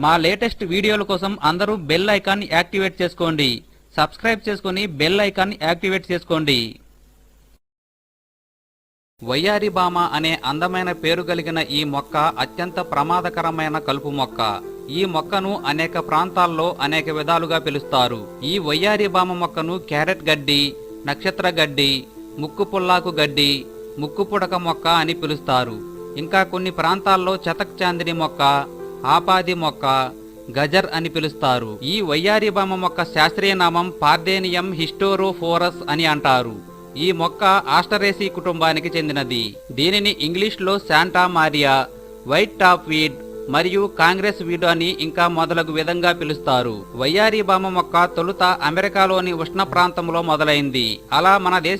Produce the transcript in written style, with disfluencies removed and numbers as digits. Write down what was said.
మా లేటెస్ట్ వీడియోల కోసం అందరూ బెల్ ఐకాన్ యాక్టివేట్ చేసుకోండి. సబ్స్క్రైబ్ చేసుకుని బెల్ ఐకాన్ యాక్టివేట్ చేసుకోండి. వయ్యారి భామ అనే అందమైన పేరు కలిగిన ఈ మొక్క అత్యంత ప్రమాదకరమైన కలుపు మొక్క. ఈ మొక్కను అనేక ప్రాంతాల్లో అనేక విధాలుగా పిలుస్తారు. ఈ వయ్యారి భామ మొక్కను క్యారెట్ గడ్డి, నక్షత్ర గడ్డి, ముక్కు పుల్లాకు గడ్డి, ముక్కు పుడక మొక్క అని పిలుస్తారు. ఇంకా కొన్ని ప్రాంతాల్లో చతక్ చాందిని మొక్క, ఆపాది మొక్క, గజర్ అని పిలుస్తారు. ఈ వయ్యారి భామ మొక్క శాస్త్రీయ నామం పార్దేనియం హిస్టోరోఫోరస్ అని అంటారు. ఈ మొక్క ఆస్టరేసి కుటుంబానికి చెందినది. దీనిని ఇంగ్లీష్లో Santa Maria, white top weed మరియు కాంగ్రెస్ వీడ్ అని ఇంకా మొదలగు విధంగా పిలుస్తారు. వయ్యారి భామ మొక్క తొలుత అమెరికాలోని ఉష్ణ ప్రాంతంలో మొదలైంది. అలా మన దేశ